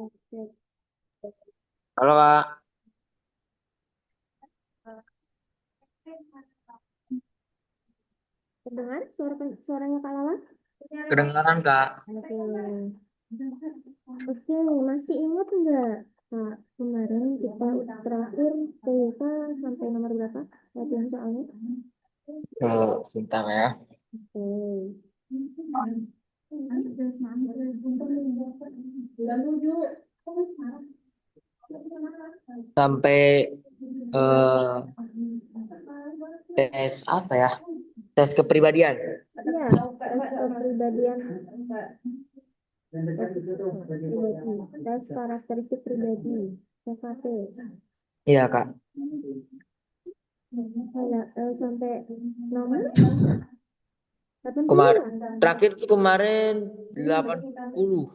Oke. Halo Kak, Terdengar suaranya Kak Lala? kedengaran Kak? Oke. Oke, masih ingat nggak Kak, kemarin kita terakhir TK sampai nomor berapa latihan soalnya? Sebentar ya. Oke. 97. Sampai eh, tes apa ya? Tes kepribadian. Iya, tes kepribadian. Tes karakteristik pribadi, TKP. Iya Kak. Sampai nomor Kemarin 80 ya? terakhir tuh kemarin 80.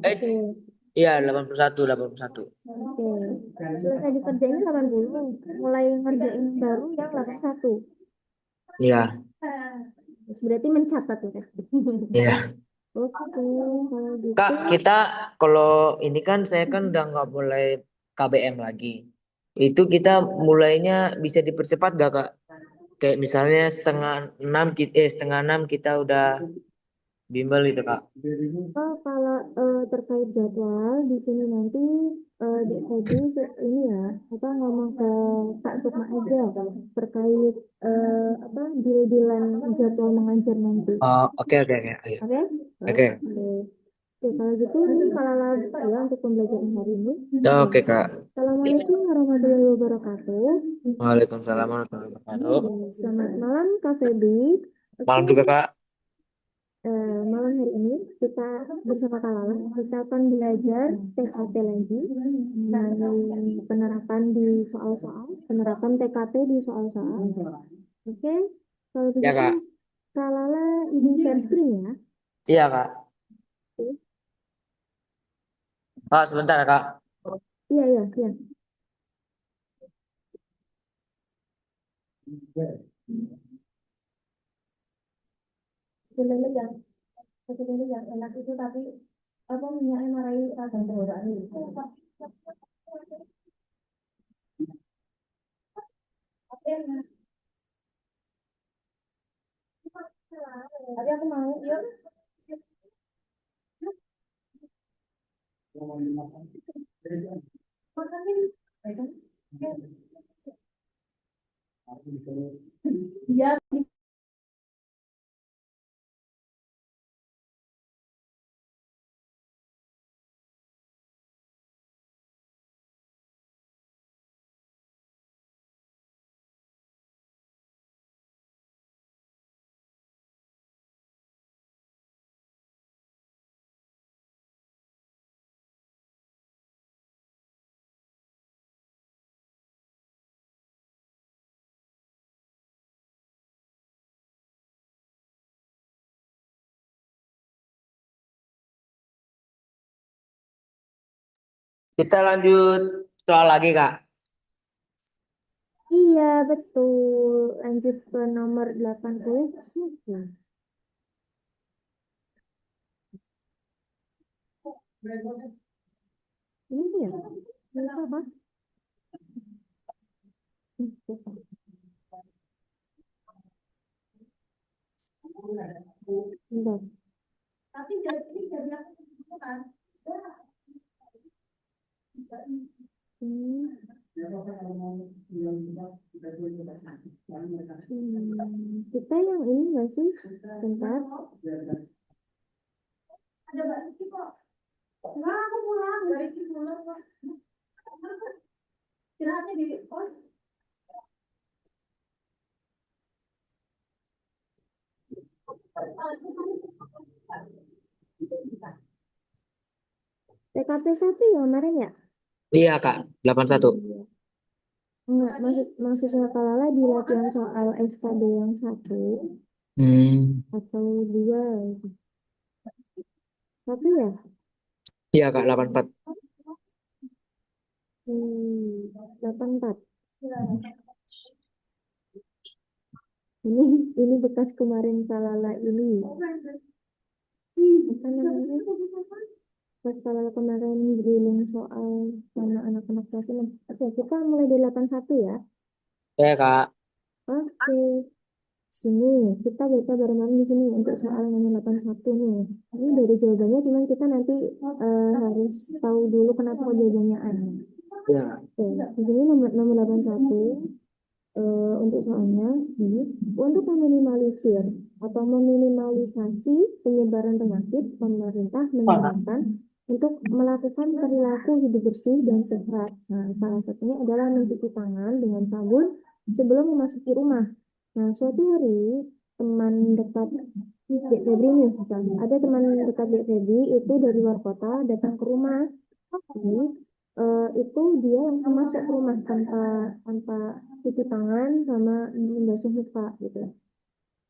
Eh, Oke. iya 81, 81. Oke. Selesai dikerjain 80. Mulai ngerjain baru yang 81. Iya, Terus berarti mencatat ya. iya. Oke, kalau gitu. Kak, kita kalau ini kan saya kan udah nggak mulai KBM lagi. Itu kita mulainya bisa dipercepat gak Kak? Kayak misalnya setengah enam kita udah bimbel itu Kak. Oh, kalau terkait jadwal di sini nanti Dek Feby ini ya apa ngomong ke Kak Sukma aja terkait apa deal-dealan jadwal mengajar nanti. Oh, oke oke oke. Ayo. Oke? Oke. Oke. Oke, kalau gitu ini kalau lanjut ya untuk pembelajaran hari ini. Oke Kak. Assalamualaikum warahmatullahi wabarakatuh. Waalaikumsalam warahmatullahi wabarakatuh. Selamat malam Kak Feby. Oke, Malam juga Kak. malam hari ini kita bersama Kak Lala, kita akan belajar TKP lagi, mengenai penerapan di soal-soal, penerapan TKP di soal-soal. Oke, kalau Ya begitu Kak. Kak Lala izin share screen ya. Iya Kak. Oke. Oh, sebentar ya Kak. Iya, iya, iya. Sebenarnya yang sebenarnya yang enak itu tapi apa minyaknya marahi rasa tenggorokan itu. Tapi aku mau, yuk. Iya. Kita lanjut soal lagi Kak. Iya, betul. Lanjut ke nomor 89. Ini ya? Ini apa? Bentar. Hmm. Kita yang ini nggak sih? Bentar. Enggak, aku pulang. Dari sini pulang. Istirahatnya di pos. TKP 1 ya kemarin ya? Iya Kak. 81. Iya. Enggak, maksudnya Kalala di latihan soal SKD yang satu Hmm. atau dua gitu. Satu ya? Iya Kak 84. 84. Ini bekas kemarin Kalala ini. Apa namanya? Pas kalau kemarin drilling soal sama anak-anak kelas 6. Oke, kita mulai dari 81 ya. Ya Kak. Oke, sini kita baca bareng-bareng di sini untuk soal nomor 81 nih. Ini dari jawabannya, cuman kita nanti harus tahu dulu kenapa kok jawabannya A. Ya. Oke, di sini nomor nomor 81 untuk soalnya ini untuk meminimalisir atau meminimalisasi penyebaran penyakit, pemerintah menyarankan untuk melakukan perilaku hidup bersih dan sehat. Nah, salah satunya adalah mencuci tangan dengan sabun sebelum memasuki rumah. Nah, suatu hari teman dekat Dek Febri nih, misalnya, ada teman dekat Dek Febri itu dari luar kota datang ke rumah. Jadi, itu dia langsung masuk ke rumah tanpa tanpa cuci tangan sama membasuh muka gitu.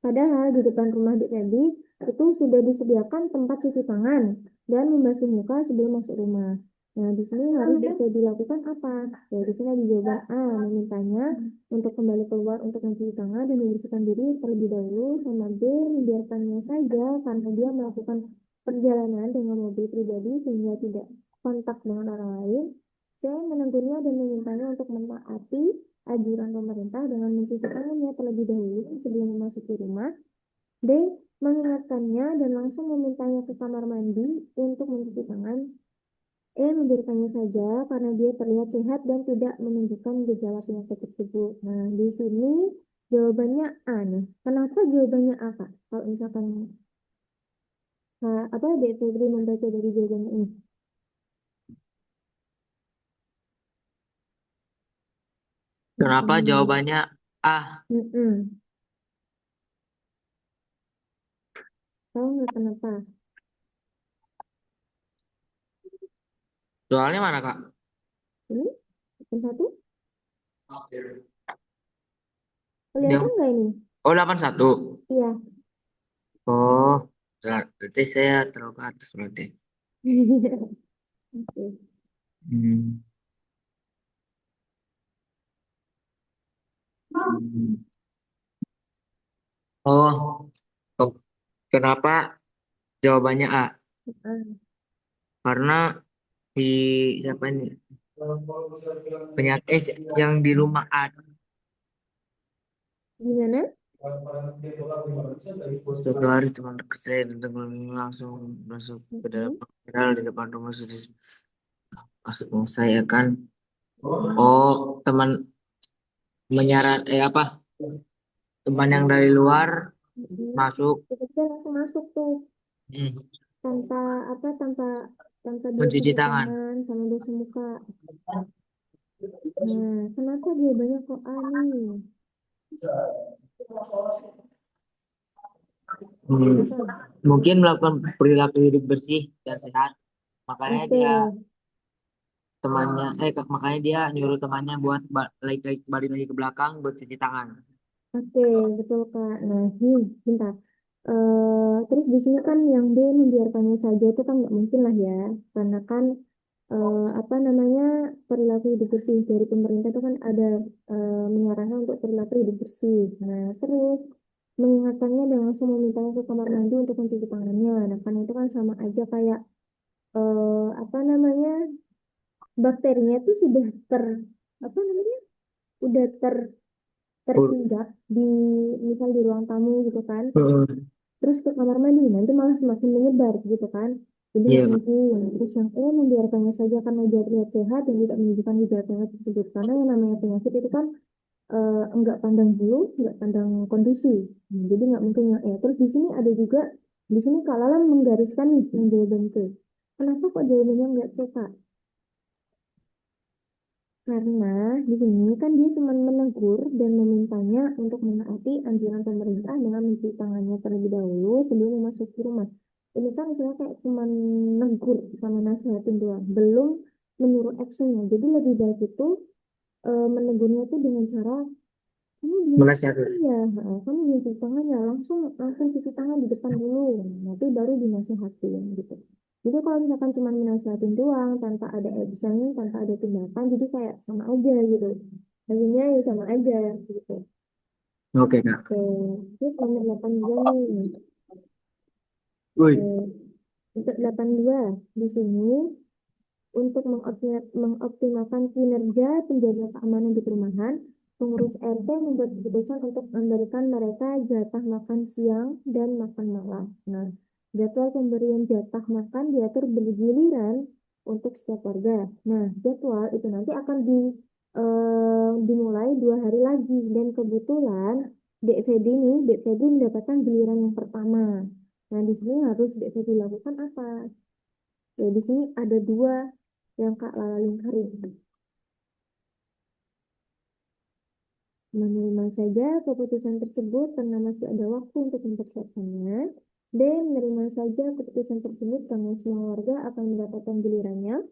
Padahal di depan rumah Dik Febi itu sudah disediakan tempat cuci tangan dan membasuh muka sebelum masuk rumah. Nah, di sini harus Dik Febi lakukan apa? Ya, di sini ada jawaban A, memintanya untuk kembali keluar untuk mencuci tangan dan membersihkan diri terlebih dahulu, sama B, membiarkannya saja karena dia melakukan perjalanan dengan mobil pribadi sehingga tidak kontak dengan orang lain. C, menegurnya dan memintanya untuk mentaati anjuran pemerintah dengan mencuci tangannya terlebih dahulu sebelum memasuki rumah. D. Mengingatkannya dan langsung memintanya ke kamar mandi untuk mencuci tangan. E. Membiarkannya saja karena dia terlihat sehat dan tidak menunjukkan gejala penyakit tersebut. Nah, di sini jawabannya A nih. Kenapa jawabannya A, Kak? Kalau misalkan apa Dek Febri membaca dari jawabannya ini? Kenapa Hmm. jawabannya A? Mm-mm. Tahu nggak kenapa? Soalnya mana Kak? Ini yang satu, Yang kelihatan nggak ini? 81. Iya. Oh, berarti saya terlalu ke atas berarti. Oke. Hmm. Hmm. Oh, kenapa jawabannya A? Ah, Karena di siapa ini? Penyakit yang di rumah A. gimana? Suatu hari teman dekat saya datang langsung masuk ke dalam Mm-mm. viral di depan rumah sudah masuk rumah saya kan. Oh, teman menyaran apa? Teman yang dari luar Mm-mm. masuk Kita langsung masuk tuh hmm, tanpa apa tanpa tanpa dia mencuci cuci tangan. tangan sama basuh muka. Nah, kenapa dia banyak kok A nih? Hmm, Kenapa? mungkin melakukan perilaku hidup bersih dan sehat. Makanya Oke, dia temannya makanya dia nyuruh temannya buat balik lagi ke belakang buat cuci tangan. oke, betul Kak. Nah, bentar. Terus di sini kan yang B membiarkannya saja itu kan nggak mungkin lah ya, karena kan apa namanya perilaku hidup bersih dari pemerintah itu kan ada menyarankan untuk perilaku hidup bersih. Nah, terus mengingatkannya dan langsung memintanya ke kamar mandi untuk mencuci tangannya. Nah, kan itu kan sama aja kayak apa namanya bakterinya itu sudah apa namanya udah Oh, terinjak di misal di ruang tamu gitu kan, heeh. terus ke kamar mandi nanti malah semakin menyebar gitu kan, jadi nggak Iya, Kak. mungkin. Terus yang membiarkannya saja karena dia terlihat sehat dan tidak menunjukkan gejala penyakit tersebut, karena yang namanya penyakit itu kan enggak pandang bulu enggak pandang kondisi. Jadi nggak mungkin yang terus di sini ada juga, di sini Kak Lala menggariskan nih yang jawaban C. Kenapa kok jawabannya nggak C, Kak? Karena di sini kan dia cuma menegur dan memintanya untuk menaati anjuran pemerintah dengan mencuci tangannya terlebih dahulu sebelum memasuki rumah. Ini kan misalnya kayak cuma negur sama nasihatin doang, belum menyuruh actionnya. Jadi lebih baik itu menegurnya itu dengan cara kamu belum cuci tangan Menasihati. ya, kamu belum cuci tangan ya, langsung langsung cuci tangan di depan dulu, nanti baru dinasihatin gitu. Jadi kalau misalkan cuma dinasihatin doang, tanpa ada action, tanpa ada tindakan, jadi kayak sama aja gitu. Akhirnya ya sama aja gitu. Oke, Kak. Oke, ini nomor 82 nih. Woi, Oke. Untuk 82 di sini untuk mengoptimalkan kinerja penjaga keamanan di perumahan, pengurus RT membuat keputusan untuk memberikan mereka jatah makan siang dan makan malam. Nah, jadwal pemberian jatah makan diatur bergiliran untuk setiap warga. Nah, jadwal itu nanti akan dimulai 2 hari lagi dan kebetulan Dek Fedi nih, Dek Fedi mendapatkan giliran yang pertama. Nah, di sini harus Dek Fedi lakukan apa? Ya, di sini ada dua yang Kak Lala lingkari. Menerima saja keputusan tersebut karena masih ada waktu untuk mempersiapkannya. D. Menerima saja keputusan tersebut karena semua warga akan mendapatkan gilirannya.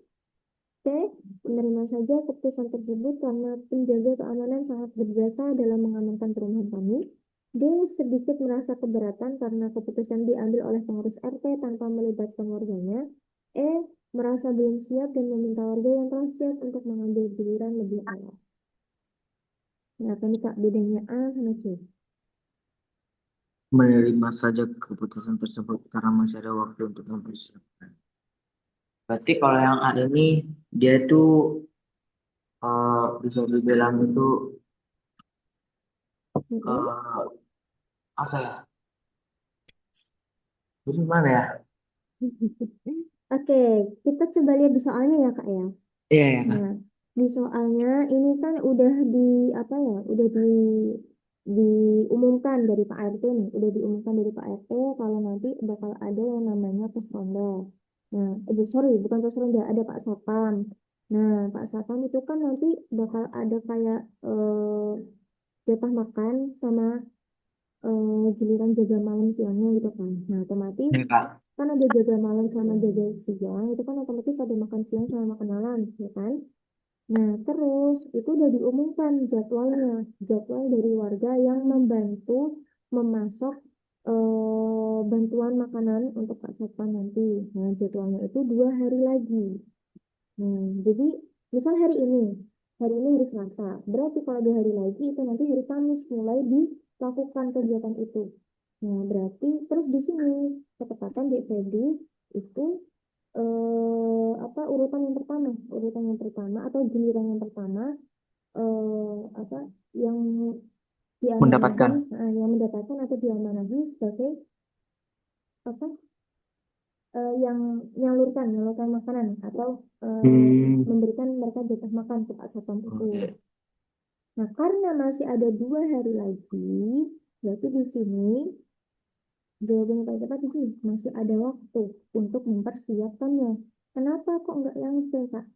C. Menerima saja keputusan tersebut karena penjaga keamanan sangat berjasa dalam mengamankan perumahan kami. D. Sedikit merasa keberatan karena keputusan diambil oleh pengurus RT tanpa melibatkan warganya. E. Merasa belum siap dan meminta warga yang telah siap untuk mengambil giliran lebih awal. Nah, apa nih Kak bedanya A sama C? Menerima saja keputusan tersebut karena masih ada waktu untuk mempersiapkan. Berarti kalau yang A ini dia tuh bisa dibilang itu Mm-mm. eh, apa ya? Itu gimana ya? Oke, kita coba lihat di soalnya ya Kak ya. Iya ya kan? Nah, di soalnya ini kan udah di apa ya? Udah diumumkan dari Pak RT nih, udah diumumkan dari Pak RT kalau nanti bakal ada yang namanya pos ronda. Nah, sorry, bukan pos ronda, ada Pak Satpam. Nah, Pak Satpam itu kan nanti bakal ada kayak jatah makan sama giliran jaga malam siangnya gitu kan. Nah, otomatis Iya Kak. kan ada jaga malam sama jaga siang, itu kan otomatis ada makan siang sama makan malam, ya kan? Nah, terus itu udah diumumkan jadwalnya, jadwal dari warga yang membantu memasok bantuan makanan untuk Kak Satpam nanti. Nah, jadwalnya itu 2 hari lagi. Jadi misal hari ini hari Selasa. Berarti kalau 2 hari lagi itu nanti hari Kamis mulai dilakukan kegiatan itu. Nah, berarti terus di sini ketepatan di Febri itu apa urutan yang pertama atau giliran yang pertama apa yang diamanahi, Mendapatkan. yang mendapatkan atau diamanahi sebagai apa yang menyalurkan makanan atau Hmm. memberikan mereka jatah makan ke Pak Satpam itu. Oke. Nah, karena masih ada 2 hari lagi, berarti di sini jawaban yang paling tepat di sini masih ada waktu untuk mempersiapkannya. Kenapa kok nggak yang C, Kak?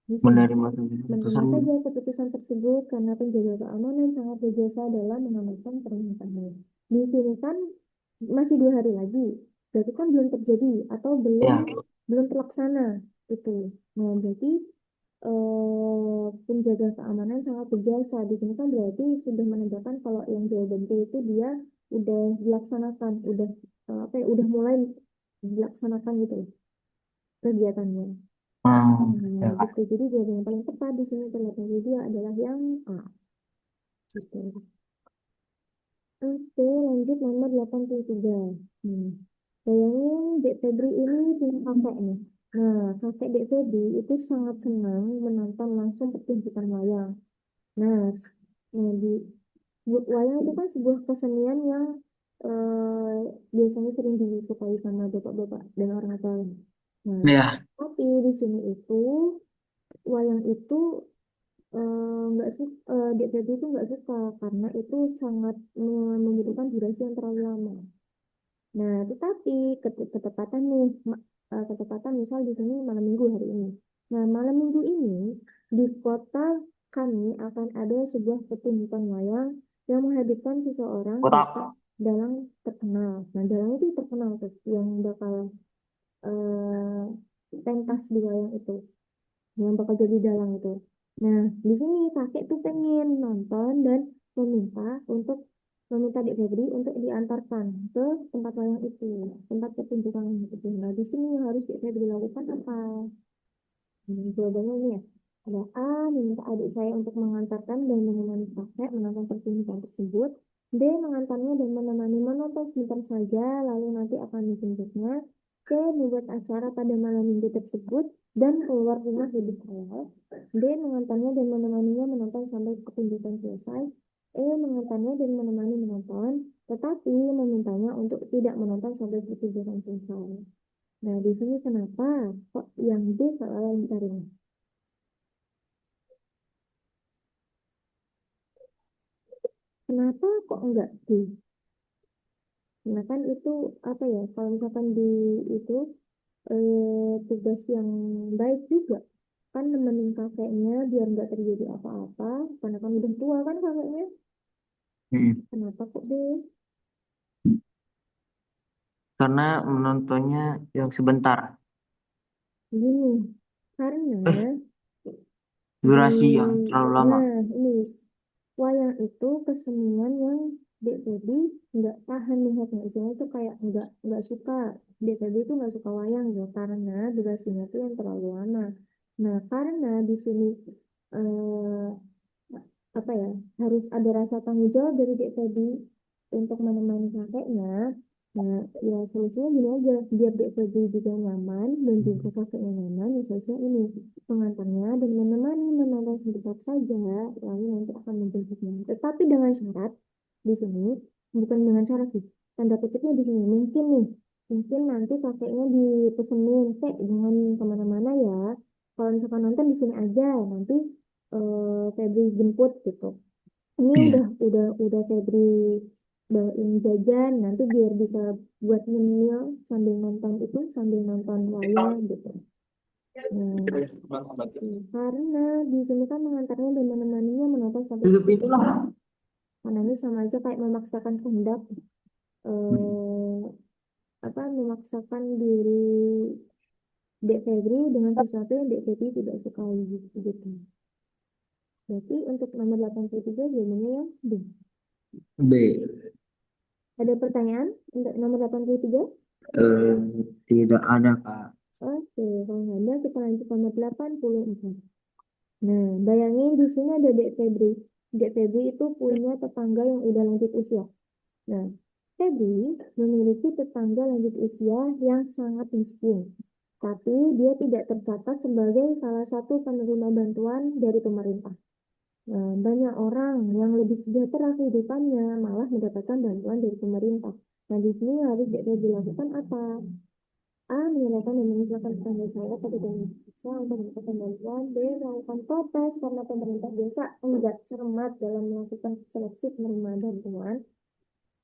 Di sini Menerima saja menerima keputusan. saja keputusan tersebut karena penjaga keamanan sangat berjasa dalam mengamankan permintaan. Di sini kan masih 2 hari lagi, berarti kan belum terjadi atau belum Ya. belum terlaksana itu. Nah, berarti penjaga keamanan sangat berjasa. Di sini kan berarti sudah menandakan kalau yang jawaban B itu dia udah dilaksanakan, udah apa ya, udah mulai dilaksanakan gitu kegiatannya. Ya, Nah, Kak. gitu. Jadi jawaban yang paling tepat di sini terletak dia adalah yang A. Gitu. Oke, lanjut nomor 83. Hmm. Bayangin Dek Febri ini punya kakek nih. Nah, kakek Dek Febri itu sangat senang menonton langsung pertunjukan wayang. Nah, di wayang itu kan sebuah kesenian yang biasanya sering disukai sama bapak-bapak dan orang tua. Nah, Ya. tapi di sini itu wayang itu nggak suka Dek Febri itu nggak suka karena itu sangat membutuhkan durasi yang terlalu lama. Nah, tetapi ketepatan nih, ketepatan misal di sini malam minggu hari ini. Nah, malam minggu ini di kota kami akan ada sebuah pertunjukan wayang yang menghadirkan seseorang bapak Kotak. dalang terkenal. Nah, dalang itu terkenal tuh yang bakal eh, pentas di wayang itu, yang bakal jadi dalang itu. Nah, di sini kakek tuh pengen nonton dan meminta untuk meminta Dek Febri untuk diantarkan ke tempat wayang itu, tempat pertunjukan wayang itu. Nah, di sini yang harus Dek Febri lakukan apa? Jawabannya ini ya. Ada A, meminta adik saya untuk mengantarkan dan menemani kakek menonton pertunjukan tersebut. B, mengantarnya dan menemani menonton sebentar saja, lalu nanti akan dijemputnya. C, C. Membuat acara pada malam minggu tersebut dan keluar rumah lebih awal. D. Mengantarnya dan menemaninya menonton sampai pertunjukan selesai. E. Mengantarnya dan menemani menonton, tetapi memintanya untuk tidak menonton sampai pertunjukan selesai. Nah, di sini kenapa kok yang D kalau yang ditarik? Kenapa kok enggak D? Nah, kan itu apa ya? Kalau misalkan di itu tugas yang baik juga kan nemenin kakeknya biar nggak terjadi apa-apa karena kan udah tua kan kakeknya. Mm. Kenapa kok deh Karena menontonnya yang sebentar. gini? Karena Eh, di durasi yang terlalu lama. nah ini wayang itu kesenian yang Dek Feby nggak tahan lihatnya, istilahnya itu kayak nggak suka. Dek Feby itu nggak suka wayang ya karena durasinya tuh yang terlalu lama. Nah, karena di sini eh, apa ya, harus ada rasa tanggung jawab dari Dek Feby untuk menemani kakeknya. Nah, ya solusinya gini aja, biar Dek Feby juga nyaman dan juga kakeknya nyaman, ya solusinya ini, pengantarnya dan menemani menonton sebentar saja, lalu nanti akan menjemputnya. Tetapi dengan syarat di sini, bukan dengan syarat sih, tanda kutipnya di sini, mungkin nih, mungkin nanti kakeknya dipesenin, Kek, jangan kemana-mana ya. Kalau misalkan nonton di sini aja, nanti Febri jemput gitu. Ini Iya. udah Febri bawain jajan nanti biar bisa buat nyemil sambil nonton itu sambil nonton wayang gitu. Nah, karena di sini kan mengantarnya dan menemaninya menonton sampai Tutup selesai. itulah. Karena ini sama aja kayak memaksakan kehendak eh, apa memaksakan diri Dek Febri dengan sesuatu yang Dek Febri tidak sukai gitu. Berarti untuk nomor 83 jawabannya yang B. B. Ada pertanyaan untuk nomor 83? Eh, Tidak ada, Kak. Oke, kalau nggak ada kita lanjut nomor 84. Nah, bayangin di sini ada Dek Febri. Dek Febri itu punya tetangga yang udah lanjut usia. Nah, Febri memiliki tetangga lanjut usia yang sangat miskin. Tapi dia tidak tercatat sebagai salah satu penerima bantuan dari pemerintah. Nah, banyak orang yang lebih sejahtera kehidupannya malah mendapatkan bantuan dari pemerintah. Nah, di sini harus Dek Febri lakukan apa? A. Menyerahkan dan mengusulkan tetangga saya pada bank desa untuk mendapatkan bantuan. B. Melakukan protes karena pemerintah desa enggak cermat dalam melakukan seleksi penerima bantuan.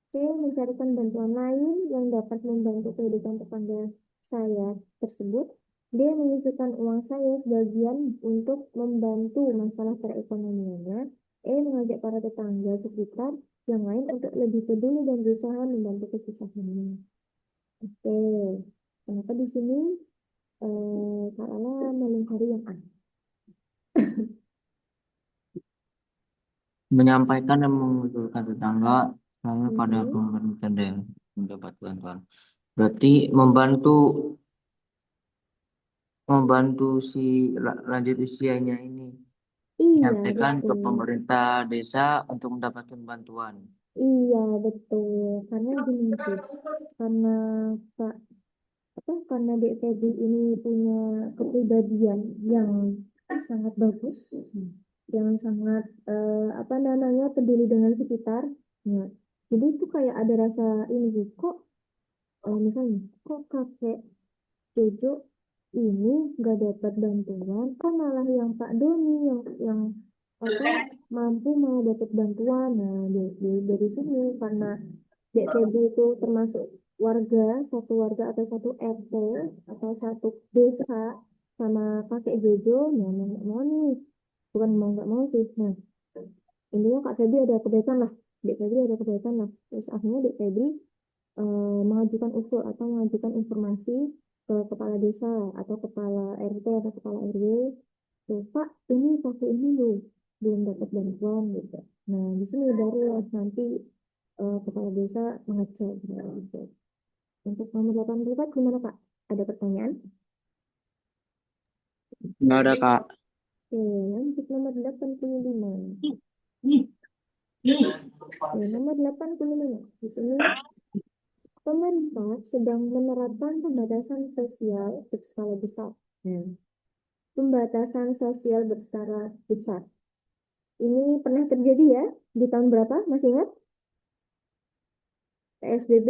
C. Mencarikan bantuan lain yang dapat membantu kehidupan tetangga saya tersebut. D. Menyisihkan uang saya sebagian untuk membantu masalah perekonomiannya. E. Mengajak para tetangga sekitar yang lain untuk lebih peduli dan berusaha membantu kesusahannya. Oke, kenapa di sini Kak Lala melingkari yang A? Menyampaikan dan mengusulkan tetangga saya pada Mhm. pemerintah dan mendapat bantuan. Berarti membantu membantu si lanjut usianya ini. Iya, Disampaikan ke betul. pemerintah desa untuk mendapatkan bantuan. Iya, betul. Karena gini sih, karena Kak, apa, karena DTB ini punya kepribadian yang sangat bagus, yang sangat apa namanya peduli dengan sekitar. Nah, jadi itu kayak ada rasa ini sih, kok misalnya, kok kakek Jojo ini nggak dapat bantuan, kan malah yang Pak Doni yang apa mampu malah dapat bantuan. Nah, dari sini karena Dek Febri itu termasuk satu warga atau satu RT atau satu desa sama kakek Jojo, nah mau nggak mau nih, bukan mau nggak mau sih. Nah, intinya Kak Febri ada kebaikan lah, Dek Febri ada kebaikan lah. Terus akhirnya Dek Febri mengajukan usul atau mengajukan informasi ke kepala desa atau kepala RT atau kepala RW, tuh, Pak, ini kakek ini loh belum dapat bantuan gitu. Nah, di sini baru nanti kepala desa mengecek gitu. Untuk nomor 84 gimana Kak? Ada pertanyaan? Nggak ada, Kak. Oke, lanjut nomor 85. Oke, nomor 85. Di sini Pemerintah sedang menerapkan pembatasan sosial berskala besar. Nah, pembatasan sosial berskala besar. Ini pernah terjadi ya di tahun berapa? Masih ingat? PSBB?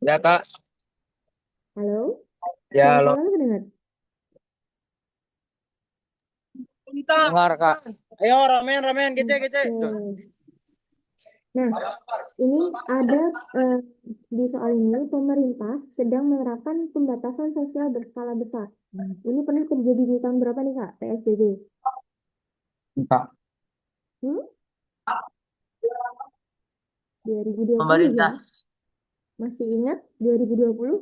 Ya kak, Halo? Suara ya lo kakak kedengar? dengar kak. Ayo ramen ramen kece kece. Oke. Nah, ini ada eh, di soal ini pemerintah sedang menerapkan pembatasan sosial berskala besar. Ini pernah terjadi di tahun berapa nih Kak? PSBB? Kak, Hmm? 2020 ya? pemerintah. Masih ingat 2020?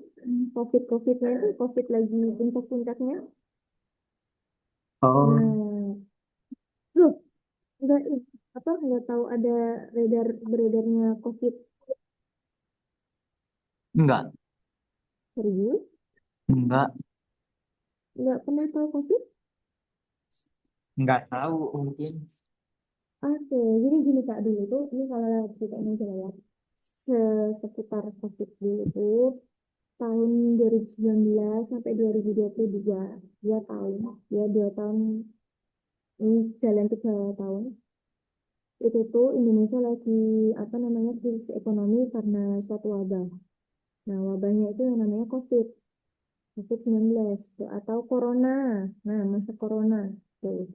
COVID-nya itu COVID lagi puncak-puncaknya. Oh, Nah, loh, enggak apa nggak tahu ada beredarnya COVID enggak, serius? enggak, Nggak pernah tahu COVID? enggak tahu mungkin. Oke, jadi gini Kak dulu tuh, ini kalau lewat ceritanya aja lah ya. Seputar COVID dulu tuh, tahun 2019 sampai 2022, 2 tahun, ya 2 tahun, ini jalan 3 tahun. Itu tuh Indonesia lagi, apa namanya, krisis ekonomi karena suatu wabah. Nah, wabahnya itu yang namanya COVID-19 tuh, atau Corona. Nah, masa Corona tuh.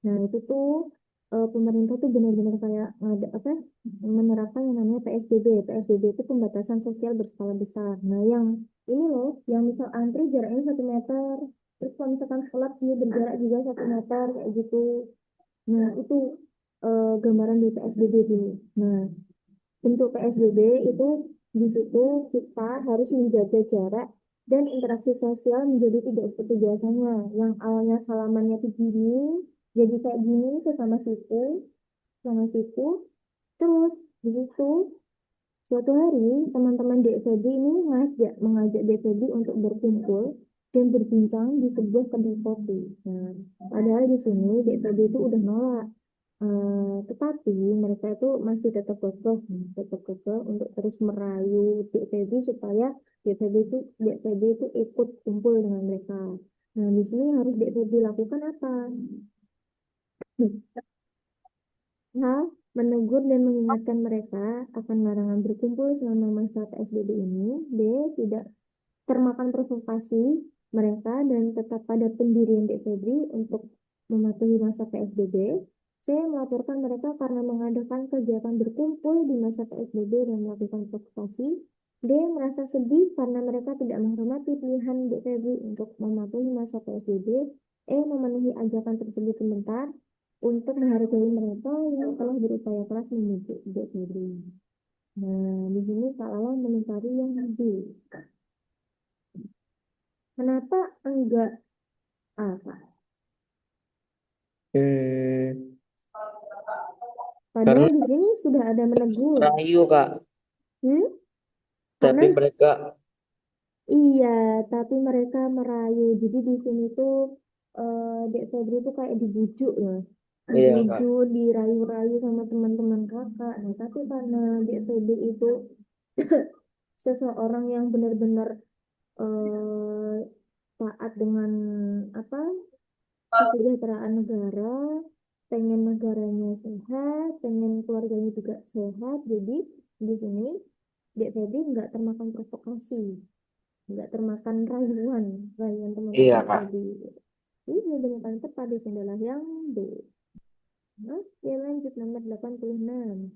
Nah, itu tuh pemerintah tuh benar-benar kayak ada apa menerapkan yang namanya PSBB. PSBB itu pembatasan sosial berskala besar. Nah, yang ini loh, yang misal antri jaraknya 1 meter, terus kalau misalkan sekolah dia berjarak juga 1 meter kayak gitu. Nah, itu gambaran di PSBB dulu. Nah, untuk PSBB itu di situ kita harus menjaga jarak dan interaksi sosial menjadi tidak seperti biasanya. Yang awalnya salamannya tuh gini, jadi kayak gini sama siku. Terus di situ suatu hari teman-teman DFB ini mengajak DFB untuk berkumpul dan berbincang di sebuah kedai kopi. Nah, padahal di sini DFB itu udah nolak. Tetapi mereka itu masih tetap kekeh untuk terus merayu DPD supaya DPD itu ikut kumpul dengan mereka. Nah, di sini harus DPD lakukan apa? Hal menegur dan mengingatkan mereka akan larangan berkumpul selama masa PSBB ini. B. Tidak termakan provokasi mereka dan tetap pada pendirian DPD untuk mematuhi masa PSBB. C. Melaporkan mereka karena mengadakan kegiatan berkumpul di masa PSBB dan melakukan provokasi. D. Merasa sedih karena mereka tidak menghormati pilihan DPD untuk mematuhi masa PSBB. E. Memenuhi ajakan tersebut sebentar untuk menghargai mereka yang telah berupaya keras menuju DPD. Nah, di sini Kak Lala mencari yang D. Kenapa enggak apa? Hmm, Padahal karena di sini sudah ada menegur. rayu kak, Hmm? tapi Karena mereka iya, tapi mereka merayu. Jadi di sini tuh Dek Febri tuh kayak dibujuk ya. iya kak, Dibujuk, dirayu-rayu sama teman-teman kakak. Nah, tapi karena Dek Febri itu seseorang yang benar-benar eh, taat dengan apa kesejahteraan negara, pengen negaranya sehat, pengen keluarganya juga sehat. Jadi di sini Dek Feby nggak termakan provokasi, nggak termakan rayuan teman-teman iya Dek kak. Feby. Ini jawaban yang paling tepat di sini adalah yang B. Oke, lanjut nomor 86.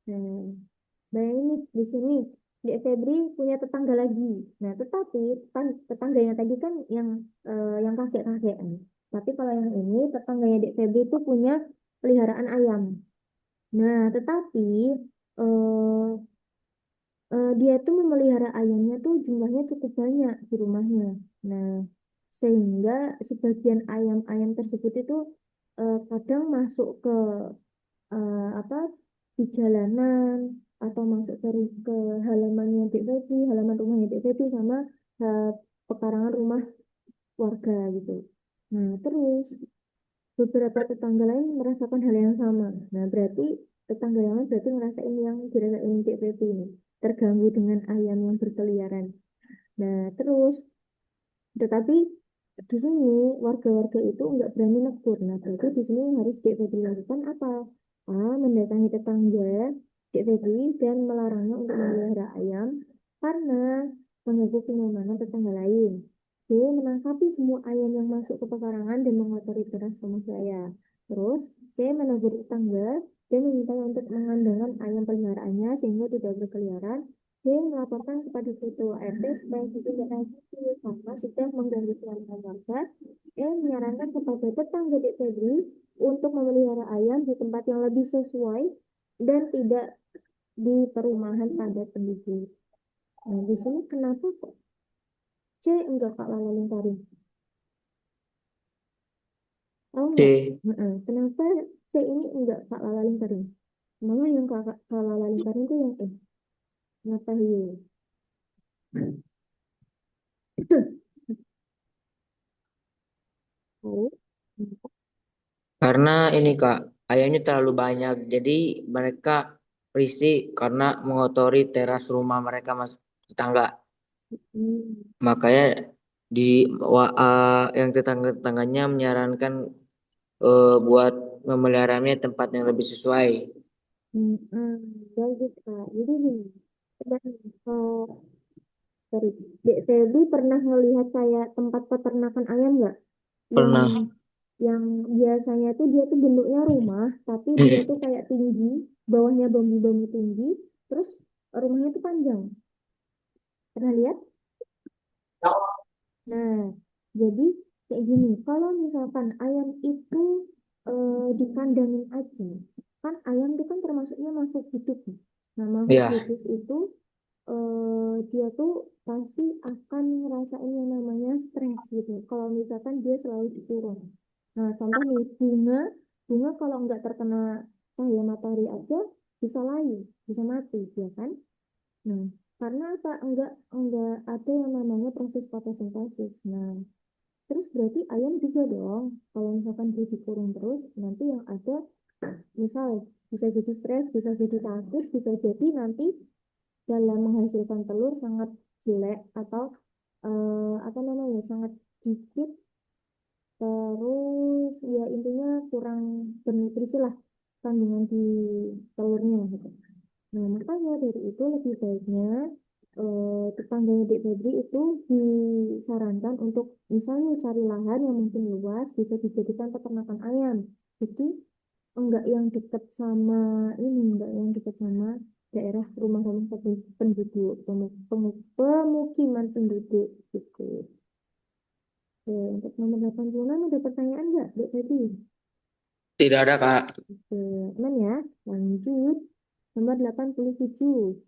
Nah, bayangin nih, di sini Dek Febri punya tetangga lagi. Nah, tetapi tetangganya tadi kan yang kakek-kakek. Tapi kalau yang ini tetangganya Dek Febri itu punya peliharaan ayam. Nah, tetapi eh, dia tuh memelihara ayamnya tuh jumlahnya cukup banyak di rumahnya. Nah, sehingga sebagian ayam-ayam tersebut itu kadang masuk ke apa di jalanan atau masuk ke halamannya Dek Feby, halaman rumahnya Dek Feby sama eh, pekarangan rumah warga gitu. Nah, terus beberapa tetangga lain merasakan hal yang sama. Nah, berarti tetangga yang lain berarti ngerasain yang dirasain Cek Febri ini. Terganggu dengan ayam yang berkeliaran. Nah, terus, tetapi di sini warga-warga itu nggak berani negur. Nah, berarti di sini yang harus Cek Febri lakukan apa? A. Mendatangi tetangga Cek Febri dan melarangnya untuk memelihara ayam karena mengganggu kenyamanan tetangga lain. B. Menangkapi semua ayam yang masuk ke pekarangan dan mengotori teras rumah saya. Terus, C. Menegur tetangga dan meminta untuk mengandangkan ayam peliharaannya sehingga tidak berkeliaran. D. Melaporkan kepada ketua RT supaya ditindaklanjuti karena sudah mengganggu keamanan warga. E. Menyarankan kepada tetangga Dek Febri untuk memelihara ayam di tempat yang lebih sesuai dan tidak di perumahan padat penduduk. Nah, di sini kenapa kok C enggak Kak Lala Lingkarin? Tahu nggak? C. Kenapa C ini enggak Kak Lala Lingkarin? Malah yang Kak Lala Lingkarin itu yang E. Kenapa hiu? Tahu? Karena ini Kak, ayamnya terlalu banyak. Jadi mereka risih karena mengotori teras rumah mereka mas tetangga. Hmm. Makanya di yang tetangga-tetangganya menyarankan buat memeliharanya tempat yang lebih sesuai. Bagus Kak. Jadi gini, dan sorry, Dek Feby pernah ngelihat kayak tempat peternakan ayam nggak? Yang Pernah. yang biasanya tuh dia tuh bentuknya rumah, tapi dia tuh kayak tinggi, bawahnya bambu-bambu tinggi, terus rumahnya tuh panjang. Pernah lihat? Nah, jadi kayak gini, kalau misalkan ayam itu dikandangin aja, kan ayam itu kan termasuknya makhluk hidup. Nah, makhluk Ya, hidup itu dia tuh pasti akan ngerasain yang namanya stres gitu. Kalau misalkan dia selalu dikurung. Nah, contoh nih bunga, bunga kalau nggak terkena cahaya matahari aja bisa layu, bisa mati, ya kan? Nah, karena apa? Enggak ada yang namanya proses fotosintesis. Nah, terus berarti ayam juga dong. Kalau misalkan dia dikurung terus, nanti yang ada misal bisa jadi stres, bisa jadi sakit, bisa jadi nanti dalam menghasilkan telur sangat jelek atau apa namanya sangat dikit terus ya intinya kurang bernutrisi lah kandungan di telurnya gitu. Nah makanya dari itu lebih baiknya tetangganya Dek Febri itu disarankan untuk misalnya cari lahan yang mungkin luas bisa dijadikan peternakan ayam. Jadi enggak yang dekat sama ini, enggak yang dekat sama daerah rumah-rumah penduduk, pemukiman penduduk gitu. Oke, untuk nomor 86 ada pertanyaan nggak, Dek Feby? tidak ada Kak. Oke, aman ya. Lanjut. Nomor 87.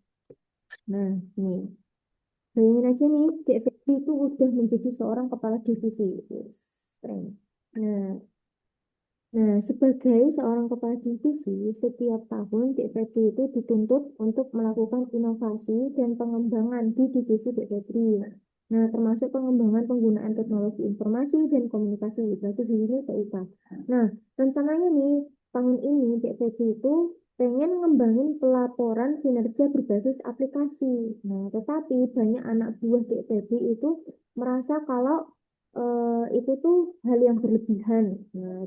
Nah, nih. Bayangin aja nih, Dek Feby itu udah menjadi seorang kepala divisi. Yes, keren. Nah, Nah, sebagai seorang kepala divisi, setiap tahun DPD itu dituntut untuk melakukan inovasi dan pengembangan di divisi DPD. Nah, termasuk pengembangan penggunaan teknologi informasi dan komunikasi, berarti di sini TIK. Nah, rencananya nih, tahun ini DPD itu pengen ngembangin pelaporan kinerja berbasis aplikasi. Nah, tetapi banyak anak buah DPD itu merasa kalau itu tuh hal yang berlebihan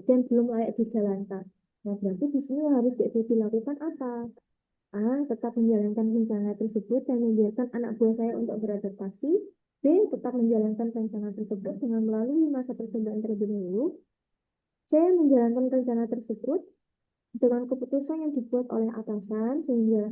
dan belum layak dijalankan. Nah, berarti di sini yang harus dilakukan apa? A. Tetap menjalankan rencana tersebut dan membiarkan anak buah saya untuk beradaptasi. B. Tetap menjalankan rencana tersebut dengan melalui masa percobaan terlebih dahulu. C. Menjalankan rencana tersebut dengan keputusan yang dibuat oleh atasan sehingga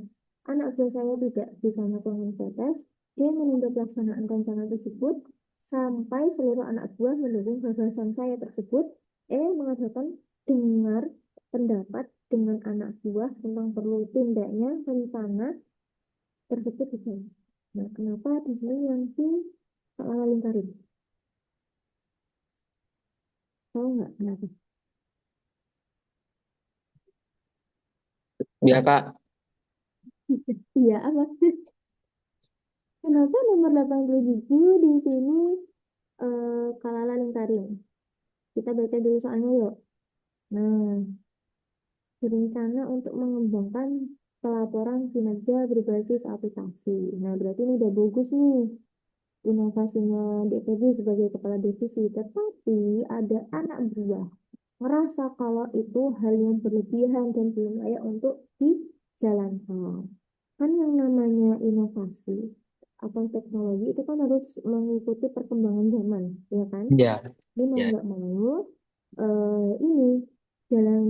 anak buah saya tidak bisa melakukan protes. D. Menunda pelaksanaan rencana tersebut sampai seluruh anak buah mendukung gagasan saya tersebut. E. Mengadakan dengar pendapat dengan anak buah tentang perlu tindaknya rencana tersebut dijalankan. Nah, kenapa di sini yang di soal lingkarin? Tahu nggak kenapa? Ya Kak, Iya, apa? Kenapa nomor 87 di sini Kalala Lingkarin? Kita baca dulu soalnya yuk. Nah, berencana untuk mengembangkan pelaporan kinerja berbasis aplikasi. Nah, berarti ini udah bagus nih inovasinya DPD sebagai kepala divisi. Tetapi ada anak buah merasa kalau itu hal yang berlebihan dan belum layak untuk dijalankan. Kan yang namanya inovasi atau teknologi itu kan harus mengikuti perkembangan zaman, ya kan? Ya, Dia mau ya. nggak mau ini jalan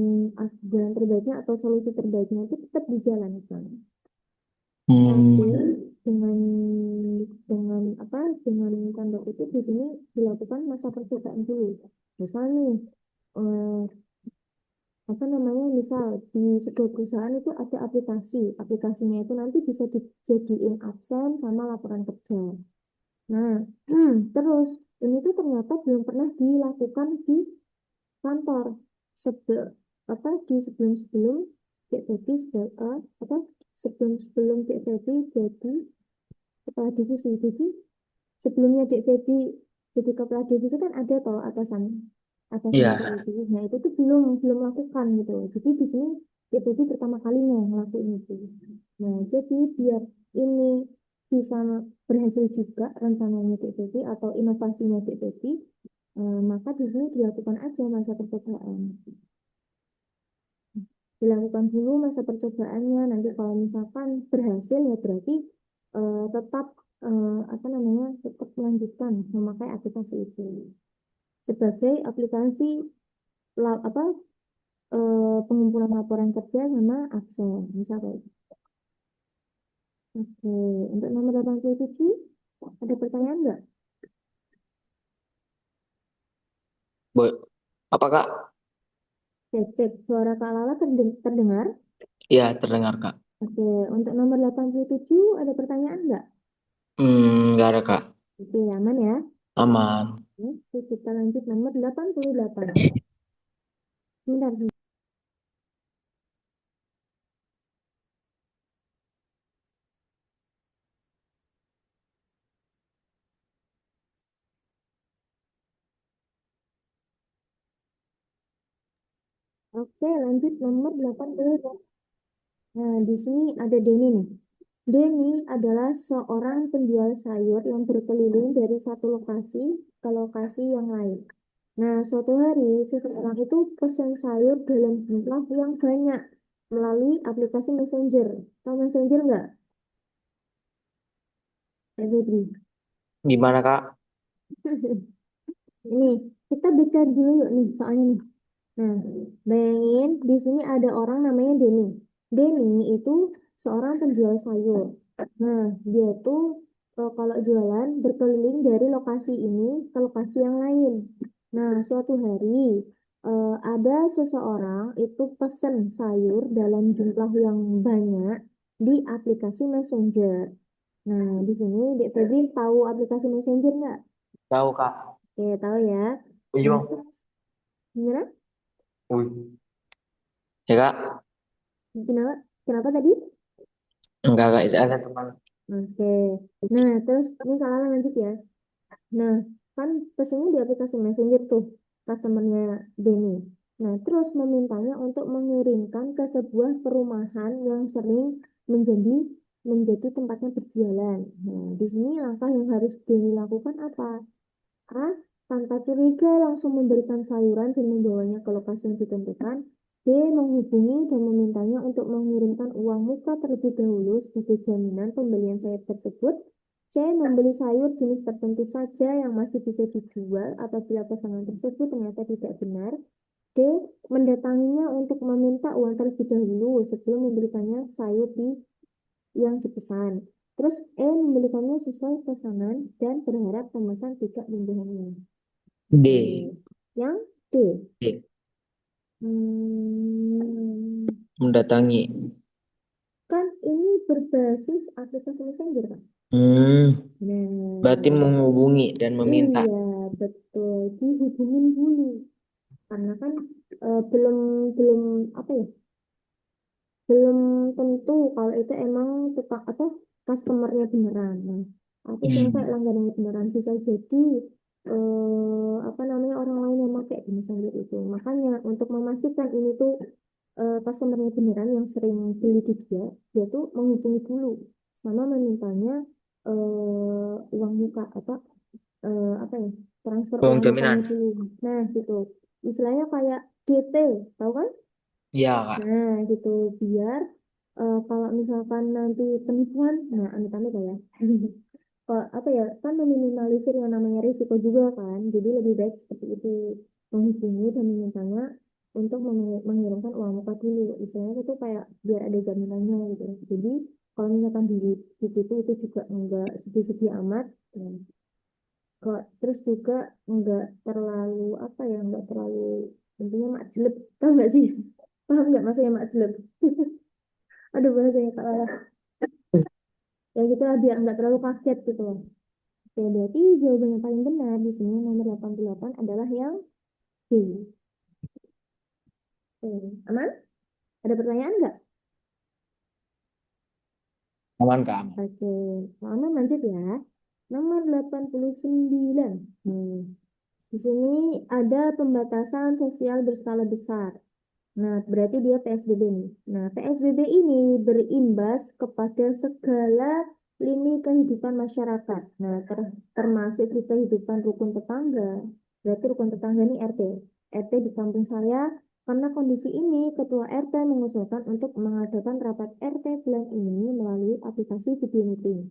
jalan terbaiknya atau solusi terbaiknya itu tetap dijalankan. Tapi Hmm, dengan apa dengan tanda kutip di sini dilakukan masa percobaan dulu. Misal nih eh, apa namanya misal di sebuah perusahaan itu ada aplikasi, aplikasinya itu nanti bisa dijadiin absen sama laporan kerja. Nah, terus ini tuh ternyata belum pernah dilakukan di kantor sebelum apa di sebelum-sebelum Dek Feby apa sebelum-sebelum Dek Feby jadi kepala divisi. Jadi sebelumnya Dek Feby jadi kepala divisi kan ada toh atasannya Dek ya. Feby. Nah itu tuh belum belum lakukan gitu. Jadi di sini Dek Feby pertama kalinya ngelakuin itu. Nah jadi biar ini bisa berhasil juga rencananya Dek Feby atau inovasinya Dek Feby, maka di sini dilakukan aja masa percobaan. Dilakukan dulu masa percobaannya. Nanti kalau misalkan berhasil ya berarti tetap apa namanya tetap melanjutkan memakai aplikasi itu sebagai aplikasi apa pengumpulan laporan kerja sama absen bisa kayak gitu. Oke, untuk nomor 87 ada pertanyaan nggak? Boy. Apa Kak? Cek, cek suara Kak Lala terdengar. Ya, terdengar Kak. Oke, untuk nomor 87 ada pertanyaan nggak? Nggak ada Kak. Oke, aman ya. Aman. Oke, kita lanjut nomor 88. Sebentar, oke, lanjut nomor 80. Nah, di sini ada Denny nih. Denny adalah seorang penjual sayur yang berkeliling dari satu lokasi ke lokasi yang lain. Nah, suatu hari seseorang itu pesan sayur dalam jumlah yang banyak melalui aplikasi Messenger. Tahu Messenger nggak? Febri. Gimana Kak? Ini kita baca dulu yuk nih soalnya nih. Nah, bayangin di sini ada orang namanya Denny. Denny itu seorang penjual sayur. Nah, dia tuh kalau jualan berkeliling dari lokasi ini ke lokasi yang lain. Nah, suatu hari ada seseorang itu pesen sayur dalam jumlah yang banyak di aplikasi Messenger. Nah, di sini Dek Febri tahu aplikasi Messenger nggak? Tahu Kak. Oke, tahu ya. Nah, Ujung. terus gimana? Wih. Ya Kak? Kenapa? Kenapa tadi? Enggak Kak, itu ada teman. Oke. Nah, terus ini kalian lanjut ya. Nah, kan pesannya di aplikasi Messenger tuh, customernya Denny. Nah, terus memintanya untuk mengirimkan ke sebuah perumahan yang sering menjadi menjadi tempatnya berjualan. Nah, di sini langkah yang harus Denny lakukan apa? A. Tanpa curiga langsung memberikan sayuran dan membawanya ke lokasi yang ditentukan. B. Menghubungi dan memintanya untuk mengirimkan uang muka terlebih dahulu sebagai jaminan pembelian sayur tersebut. C. Membeli sayur jenis tertentu saja yang masih bisa dijual apabila pesanan tersebut ternyata tidak benar. D. Mendatanginya untuk meminta uang terlebih dahulu sebelum memberikannya sayur yang dipesan. Terus E. Membelikannya sesuai pesanan dan berharap pemesan tidak membohongi. Oke. D. Yang D. D. Hmm, Mendatangi. kan ini berbasis aplikasi Messenger kan? Hmm. Berarti Nah, menghubungi dan meminta. iya betul dihubungin dulu karena kan belum belum apa ya belum tentu kalau itu emang tetap apa customernya beneran. Nah, aku sih kayak Hmm. langganannya beneran bisa jadi apa namanya orang lain yang pakai di Messenger itu. Makanya untuk memastikan ini tuh customernya beneran yang sering beli di dia, dia tuh menghubungi dulu sama memintanya uang muka apa ya, transfer Uang uang mukanya jaminan. dulu. Nah gitu, istilahnya kayak GT, tahu kan? Iya, Kak. Nah gitu, biar kalau misalkan nanti penipuan, nah amit-amit lah ya. Apa ya, kan meminimalisir yang namanya risiko juga kan, jadi lebih baik seperti itu, menghubungi dan memintanya untuk mengirimkan uang muka dulu, istilahnya itu kayak biar ada jaminannya gitu. Jadi kalau misalkan itu juga enggak sedih-sedih amat ya. Kok terus juga enggak terlalu apa ya, enggak terlalu intinya makjleb, tahu nggak sih? Paham nggak maksudnya makjleb? Aduh bahasanya kak Lala, ya gitu lah, biar nggak terlalu kaget gitu loh. Oke, berarti jawaban yang paling benar di sini nomor 88 adalah yang B. Oke, aman? Ada pertanyaan nggak? Aman, Kak. Aman. Oke, aman, lanjut ya. Nomor 89. Di sini ada pembatasan sosial berskala besar. Nah, berarti dia PSBB nih. Nah, PSBB ini berimbas kepada segala lini kehidupan masyarakat. Nah, termasuk di kehidupan rukun tetangga. Berarti rukun tetangga ini RT. RT di kampung saya, karena kondisi ini, Ketua RT mengusulkan untuk mengadakan rapat RT bulan ini melalui aplikasi video meeting